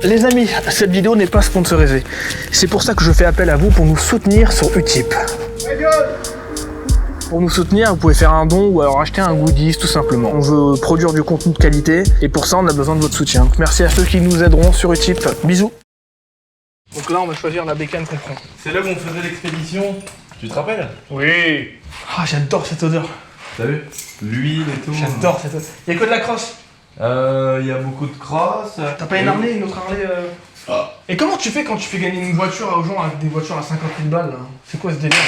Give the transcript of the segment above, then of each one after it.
Les amis, cette vidéo n'est pas sponsorisée. C'est pour ça que je fais appel à vous pour nous soutenir sur Utip. Pour nous soutenir, vous pouvez faire un don ou alors acheter un goodies tout simplement. On veut produire du contenu de qualité et pour ça on a besoin de votre soutien. Donc merci à ceux qui nous aideront sur Utip. Bisous. Donc là on va choisir la bécane qu'on prend. C'est là où on faisait l'expédition. Tu te rappelles? Oui. Ah j'adore cette odeur. T'as vu? L'huile et tout. J'adore cette odeur. Y'a que de la crosse? Y a beaucoup de crosses. T'as pas une Harley, une autre Harley Ah. Et comment tu fais quand tu fais gagner une voiture aux gens avec des voitures à 50 000 balles là? C'est quoi ce délire?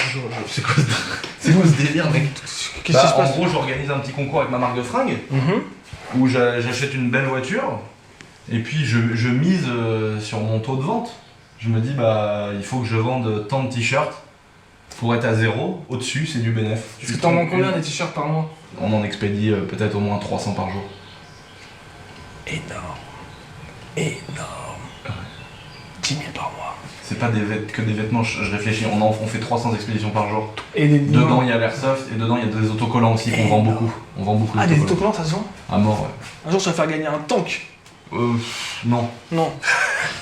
C'est quoi ce délire, mec? Qu'est-ce qui se passe? En gros, j'organise un petit concours avec ma marque de fringues où j'achète une belle voiture et puis je mise sur mon taux de vente. Je me dis, bah, il faut que je vende tant de t-shirts pour être à zéro. Au-dessus, c'est du bénéf. Parce que t'en vends combien des t-shirts par mois? On en expédie peut-être au moins 300 par jour. Énorme. Énorme. Ouais. 10 000 par mois. C'est pas que des vêtements, je réfléchis, on fait 300 expéditions par jour. Et Dedans il y a l'airsoft et dedans il y a des autocollants aussi qu'on vend beaucoup. On vend beaucoup. Ah, des autocollants, ça se vend? À mort, ouais. Un jour, ça va faire gagner un tank. Non. Non.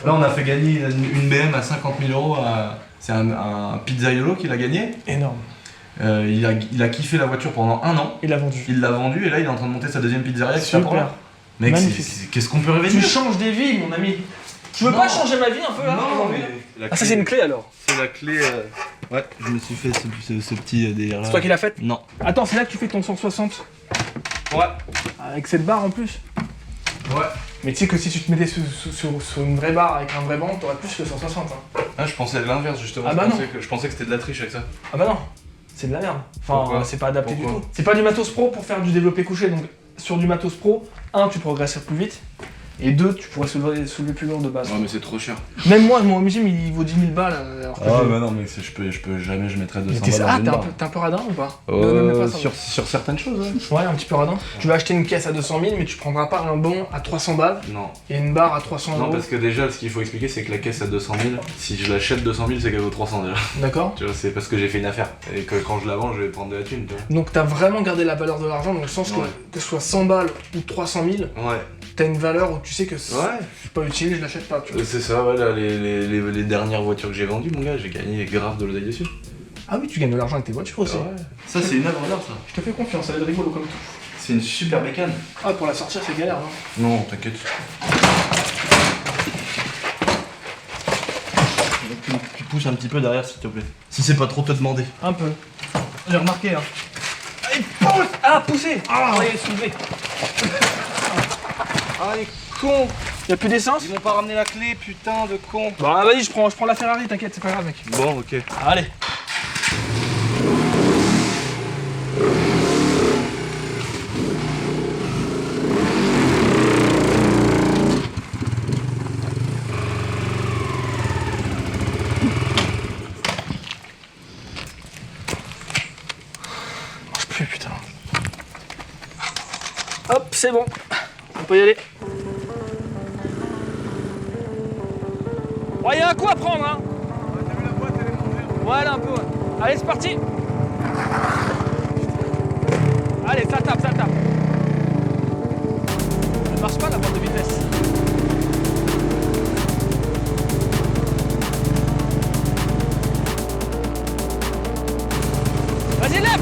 Là on a fait gagner une BM à 50 000 €. C'est un pizzaiolo qui l'a gagné. Énorme. Il a kiffé la voiture pendant 1 an. Il l'a vendu. Il l'a vendu et là il est en train de monter sa deuxième pizzeria. Super. Mec, magnifique. qu'est-ce qu'on peut rêver de Tu mieux? changes des vies, mon ami. Tu veux pas changer ma vie un peu là? Non, mais Ah, ça c'est une clé alors? C'est la clé. Ouais, je me suis fait ce petit délire là. C'est toi qui l'as faite? Non. Attends, c'est là que tu fais ton 160? Ouais. Avec cette barre en plus? Ouais. Mais tu sais que si tu te mettais sur une vraie barre avec un vrai banc, t'aurais plus que 160. Hein. Ah, je pensais l'inverse justement. Ah bah je pensais que c'était de la triche avec ça. Ah bah non, c'est de la merde. Enfin, Pourquoi? c'est pas adapté Pourquoi? du tout. C'est pas du matos pro pour faire du développé couché. Donc sur du matos pro, 1, tu progresses plus vite. Et 2, tu pourrais soulever plus lourd de base. Ouais, mais c'est trop cher. Même moi, mon gym, il vaut 10 000 balles. Alors que Ah, bah non, mais je peux jamais, je mettrais 200 balles dans une barre. t'es un peu radin ou pas? Ne mets pas ça. Sur certaines choses, ouais. Ouais, un petit peu radin. Tu vas acheter une caisse à 200 000, mais tu prendras pas un bon à 300 balles Non. et une barre à 300 Non, euros. parce que déjà, ce qu'il faut expliquer, c'est que la caisse à 200 000, si je l'achète 200 000, c'est qu'elle vaut 300 déjà. D'accord. Tu vois, c'est parce que j'ai fait une affaire. Et que quand je la vends, je vais prendre de la thune, tu vois. Donc t'as vraiment gardé la valeur de l'argent dans le sens Ouais. que ce soit 100 balles ou 300 000, Ouais. t'as une valeur où tu sais que Ouais. c'est pas utile, je l'achète pas. Tu vois. C'est ça, ouais, là, les dernières voitures que j'ai vendues, mon gars, j'ai gagné grave de l'oseille dessus. Ah oui, tu gagnes de l'argent avec tes voitures aussi. Ouais. Ça, c'est une œuvre d'art, ça. Je te fais confiance, ça va être rigolo comme tout. C'est une super bécane. Ah, pour la sortir, c'est galère, non? Non, t'inquiète. Tu pousses un petit peu derrière, s'il te plaît. Si c'est pas trop te demander. Un peu. J'ai remarqué, hein. Allez, pousse! Ah, poussez! Ah, allez, soulevez! Ah, les cons! Y'a plus d'essence? Ils m'ont pas ramené la clé, putain de cons! Bah, vas-y, je prends la Ferrari, t'inquiète, c'est pas grave, mec. Bon, ok. Allez. Marche plus, putain. Hop, c'est bon. On peut y aller. Ouais, y'a un coup à prendre, hein. T'as vu la boîte, elle est montée? Voilà, un peu, ouais. Allez, c'est parti. Allez, ça tape, ça tape. Elle marche pas, la boîte de vitesse. Vas-y, lève.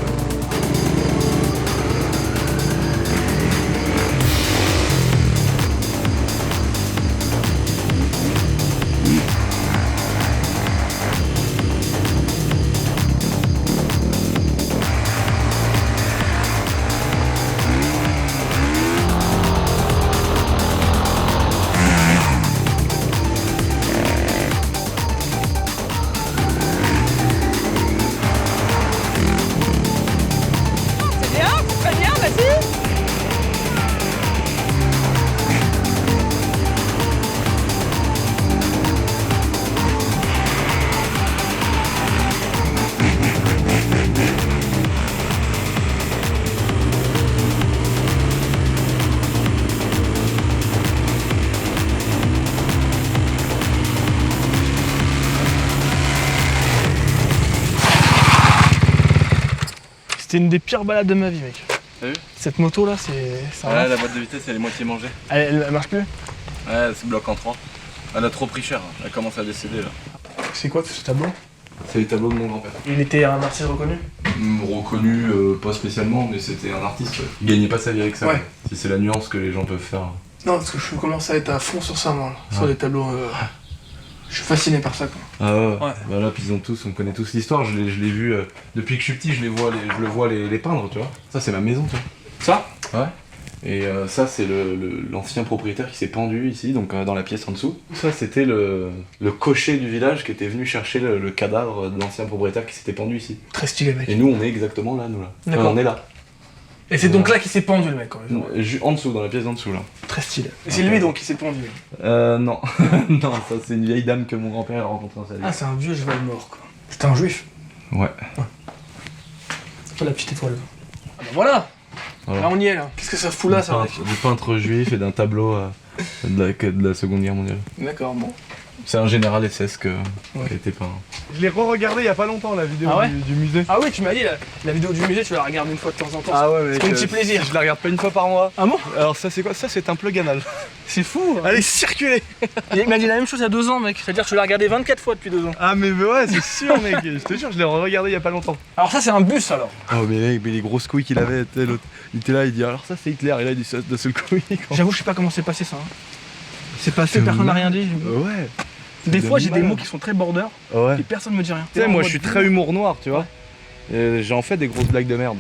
C'était une des pires balades de ma vie, mec. T'as vu? Cette moto là, c'est. Ouais, la boîte de vitesse, elle est moitié mangée. Elle marche plus? Ouais, elle se bloque en 3. Elle a trop pris cher, elle commence à décéder là. C'est quoi ce tableau? C'est les tableaux de mon grand-père. Il était un artiste reconnu? Reconnu, pas spécialement, mais c'était un artiste. Ouais. Il gagnait pas sa vie avec ça. Ouais. Si c'est la nuance que les gens peuvent faire. Non, parce que je commence à être à fond sur ça, moi, sur les tableaux. Je suis fasciné par ça, quoi. Ah ouais. Ouais. Bah là, puis on connaît tous l'histoire. Je l'ai vu depuis que je suis petit. Je le vois les peindre, tu vois. Ça, c'est ma maison, tu vois. Ça? Ouais. Et ça, c'est l'ancien propriétaire qui s'est pendu ici, donc dans la pièce en dessous. Ça, c'était le cocher du village qui était venu chercher le cadavre de l'ancien propriétaire qui s'était pendu ici. Très stylé, mec. Et nous, on est exactement là, nous là. D'accord. On est là. Et c'est donc là qu'il s'est pendu, le mec, quand même. En dessous, dans la pièce d'en dessous, là. Très stylé. Et c'est lui, donc, qui s'est pendu. Non. Non, ça, c'est une vieille dame que mon grand-père a rencontrée dans sa vie. Ah, c'est un vieux cheval mort, quoi. C'était un juif. Ouais. Pas la petite étoile. Ah bah voilà. Là, on y est, là. Qu'est-ce que ça fout là, ça, mec? Du peintre juif et d'un tableau de la Seconde Guerre mondiale. D'accord, bon. C'est un général SS qui a été peint. Je l'ai re-regardé il y a pas longtemps, la vidéo du musée. Ah oui, tu m'as dit, la vidéo du musée, tu la regardes une fois de temps en temps. Ah ouais, mais c'est un petit plaisir. Je la regarde pas une fois par mois. Ah bon? Alors ça c'est quoi? Ça c'est un plug anal. C'est fou. Allez, circulez. Il m'a dit la même chose il y a 2 ans, mec. C'est-à-dire que tu l'as regardé 24 fois depuis 2 ans. Ah mais ouais, c'est sûr, mec. Je te jure, je l'ai re-regardé il y a pas longtemps. Alors ça, c'est un bus, alors. Oh mais mec, mais les grosses couilles qu'il avait, l'autre, il était là, il dit alors ça c'est Hitler, et là il dit ça de seul coup. J'avoue, je sais pas comment c'est passé ça. C'est passé, personne n'a rien dit. Ouais. Des fois, j'ai des mots qui sont très border Ouais. et personne me dit rien. Tu sais, moi je suis très humour noir, tu vois. J'en fais des grosses blagues de merde.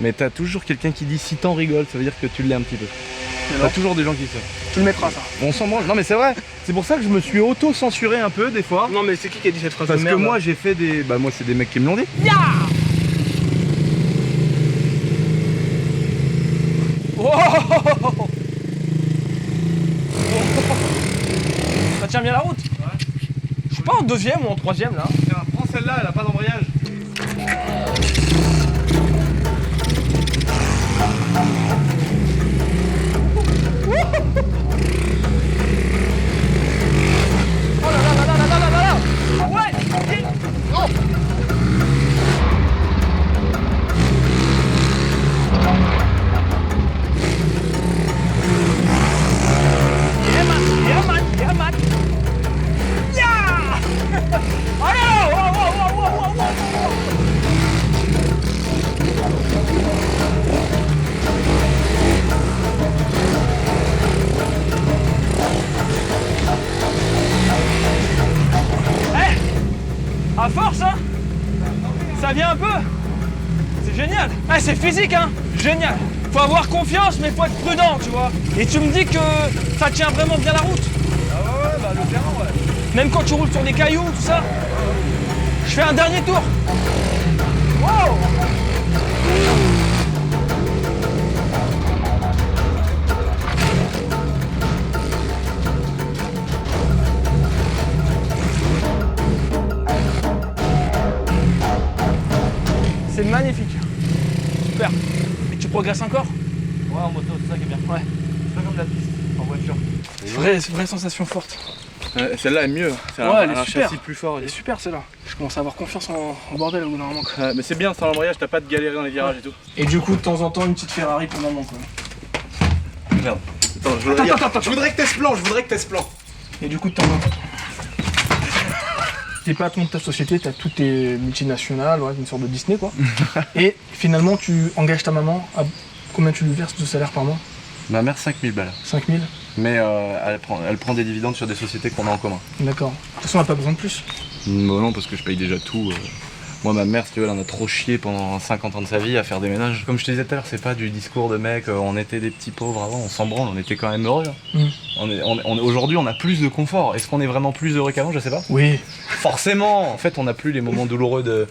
Mais t'as toujours quelqu'un qui dit si t'en rigoles, ça veut dire que tu l'es un petit peu. T'as toujours des gens qui savent. Tu le mettras, ça. On s'en branle. Non mais c'est vrai. C'est pour ça que je me suis auto-censuré un peu des fois. Non, mais c'est qui a dit cette phrase Parce de que merde? moi j'ai fait des. Bah moi c'est des mecs qui me l'ont dit. Oh. Ça tient bien la route? Ouais. Je suis pas en 2ème ou en 3ème, là. Prends celle-là, elle a pas d'embrayage. Oh là là là là là là là là. Ouais. Oh. Yeah man, yeah man. Yeah. Allez, wow, wow, wow, wow, wow, wow. À force, hein. Ça vient un peu. C'est génial. Ah, c'est physique, hein. Génial. Faut avoir confiance, mais faut être prudent, tu vois. Et tu me dis que ça tient vraiment bien la route. Ah ouais, bah le terrain, ouais. Même quand tu roules sur des cailloux, tout ça. Je fais un dernier tour. Wow. C'est magnifique. Super. Et tu progresses encore? Ouais, en moto, c'est ça qui est bien. Ouais. C'est pas comme la piste, en voiture. Vraie sensation forte. Celle-là est mieux. C'est Ouais, elle est un super. châssis plus fort. Elle est super celle-là. Je commence à avoir confiance en bordel au bout d'un moment. Quoi. Mais c'est bien, sans l'embrayage, t'as pas de galérer dans les virages et tout. Et du coup, de temps en temps, une petite Ferrari pour maman. Quoi. Merde. Attends, je voudrais que t'aies ce plan, Et du coup, de temps en temps. T'es patron de ta société, t'as toutes tes multinationales, ouais, une sorte de Disney quoi. Et finalement, tu engages ta maman, à combien tu lui verses de salaire par mois? Ma mère, 5000 balles. 5000? Mais elle prend des dividendes sur des sociétés qu'on a en commun. D'accord. De toute façon, elle n'a pas besoin de plus. Non, parce que je paye déjà tout. Moi, ma mère, si tu veux, elle en a trop chié pendant 50 ans de sa vie à faire des ménages. Comme je te disais tout à l'heure, c'est pas du discours de mec, on était des petits pauvres avant, on s'en branle, on était quand même heureux. Aujourd'hui, on a plus de confort. Est-ce qu'on est vraiment plus heureux qu'avant? Je sais pas. Oui. Forcément, en fait, on n'a plus les moments douloureux de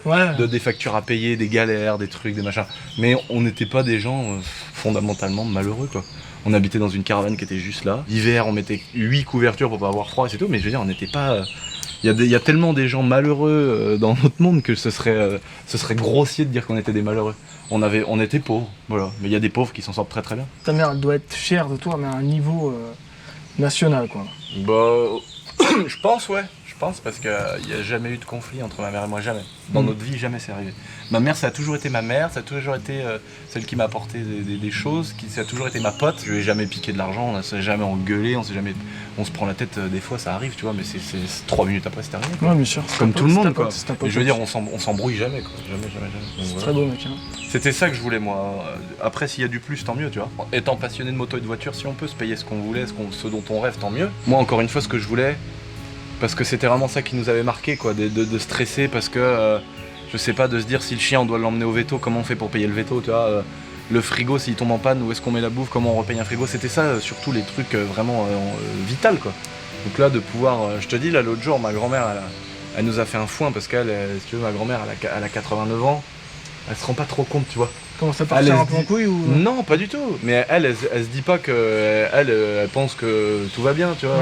des factures à payer, des galères, des trucs, des machins. Mais on n'était pas des gens fondamentalement malheureux, quoi. On habitait dans une caravane qui était juste là. L'hiver, on mettait 8 couvertures pour pas avoir froid et c'est tout. Mais je veux dire, on n'était pas... Il y a tellement des gens malheureux dans notre monde que ce serait grossier de dire qu'on était des malheureux. On était pauvres, voilà. Mais il y a des pauvres qui s'en sortent très très bien. Ta mère, elle doit être fière de toi, mais à un niveau national, quoi. Bah... je pense, ouais. Je pense, parce qu'il n'y a jamais eu de conflit entre ma mère et moi, jamais. Dans notre vie, jamais c'est arrivé. Ma mère, ça a toujours été ma mère, ça a toujours été celle qui m'a apporté des choses, ça a toujours été ma pote. Je lui ai jamais piqué de l'argent, on s'est jamais engueulé, on se prend la tête, des fois ça arrive, tu vois, mais c'est 3 minutes après c'est terminé. Quoi. Ouais, bien sûr. Comme tout le monde, quoi. Et je veux dire, on s'embrouille jamais, quoi. Jamais. C'est Donc, très beau, mec. Hein. C'était ça que je voulais, moi. Après, s'il y a du plus, tant mieux, tu vois. Étant passionné de moto et de voiture, si on peut se payer ce qu'on voulait, ce dont on rêve, tant mieux. Moi, encore une fois, ce que je voulais, parce que c'était vraiment ça qui nous avait marqué, quoi, de stresser, parce que, je sais pas, de se dire si le chien, on doit l'emmener au veto, comment on fait pour payer le veto, tu vois. Le frigo, s'il tombe en panne, où est-ce qu'on met la bouffe, comment on repaye un frigo, c'était ça, surtout les trucs vraiment vital, quoi. Donc là, de pouvoir, je te dis, là, l'autre jour, ma grand-mère, elle nous a fait un foin, parce qu'elle, si tu veux, ma grand-mère, elle a 89 ans. Elle se rend pas trop compte, tu vois. Comment ça partir un peu en couille ou... Non, pas du tout. Mais elle se dit pas que... Elle pense que tout va bien, tu vois.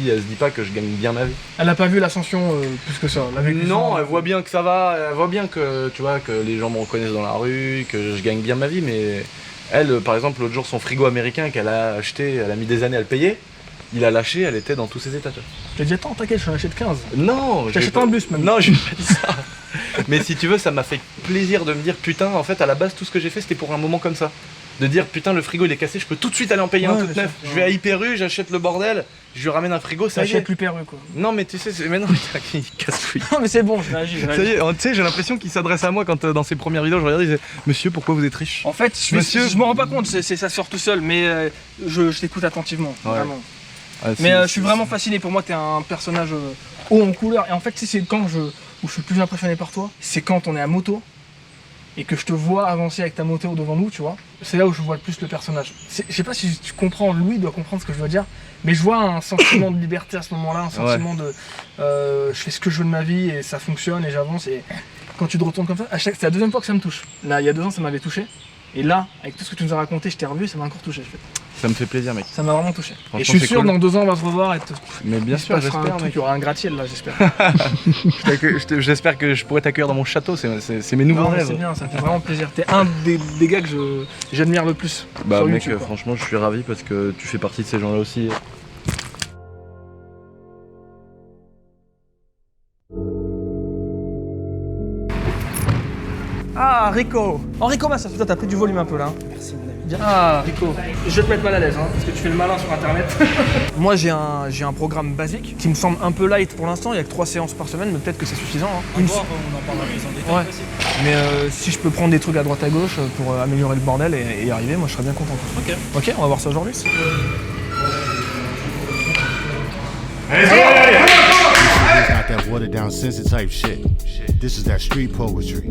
Elle se dit pas que je gagne bien ma vie. Elle a pas vu l'ascension plus que ça. Non, elle voit bien que ça va. Elle voit bien que, tu vois, que les gens me reconnaissent dans la rue, que je gagne bien ma vie. Mais elle, par exemple, l'autre jour, son frigo américain qu'elle a acheté, elle a mis des années à le payer. Il a lâché, elle était dans tous ses états, tu vois. Je t'ai dit, attends, t'inquiète, je t'en achète 15. Non, je t'achète pas un bus même. Non, je lui ai pas dit ça. Mais si tu veux, ça m'a fait plaisir de me dire, putain, en fait, à la base, tout ce que j'ai fait, c'était pour un moment comme ça. De dire, putain, le frigo il est cassé, je peux tout de suite aller en payer un tout neuf. Je vais à Hyper U, j'achète le bordel, je lui ramène un frigo, ça y est. J'achète l'Hyper U, quoi. Non, mais tu sais, mais non, il casse-couille. Non, mais c'est bon, je réagis. Ça y est, tu sais, j'ai l'impression qu'il s'adresse à moi quand dans ses premières vidéos, je regardais, il disait, monsieur, pourquoi vous êtes riche? En fait, je m'en rends pas compte, ça sort tout seul, mais je t'écoute attentivement, vraiment. Ah, mais je suis vraiment fasciné, pour moi t'es un personnage haut en couleur, et en fait c'est quand où je suis plus impressionné par toi, c'est quand on est à moto, et que je te vois avancer avec ta moto devant nous, tu vois, c'est là où je vois le plus le personnage. Je sais pas si tu comprends, Louis doit comprendre ce que je veux dire, mais je vois un sentiment de liberté à ce moment-là, un sentiment de je fais ce que je veux de ma vie, et ça fonctionne, et j'avance, et quand tu te retournes comme ça, c'est la deuxième fois que ça me touche. Là, il y a 2 ans ça m'avait touché, et là, avec tout ce que tu nous as raconté, je t'ai revu, ça m'a encore touché. Ça me fait plaisir, mec. Ça m'a vraiment touché. Et je suis sûr, cool. Dans 2 ans, on va se revoir et mais bien sûr, j'espère. Il y aura un gratte-ciel là, j'espère. J'espère que je pourrai t'accueillir dans mon château, c'est mes nouveaux rêves. C'est bien, ça me fait vraiment plaisir. T'es un des gars que j'admire le plus. Bah, sur mec, YouTube, franchement, je suis ravi parce que tu fais partie de ces gens-là aussi. Ah, Rico. Oh, Rico Massa, putain, t'as pris du volume un peu là. Merci, mon ami. Ah, Rico, je vais te mettre mal à l'aise, hein, parce que tu fais le malin sur internet. Moi, j'ai un programme basique qui me semble un peu light pour l'instant. Il y a que 3 séances par semaine, mais peut-être que c'est suffisant. Hein. On en parlera plus en détail. Ouais. Mais si je peux prendre des trucs à droite à gauche pour améliorer le bordel et y arriver, moi je serais bien content. Ok. Ok, on va voir ça aujourd'hui. This is not that watered down censor type shit. This is that street poetry.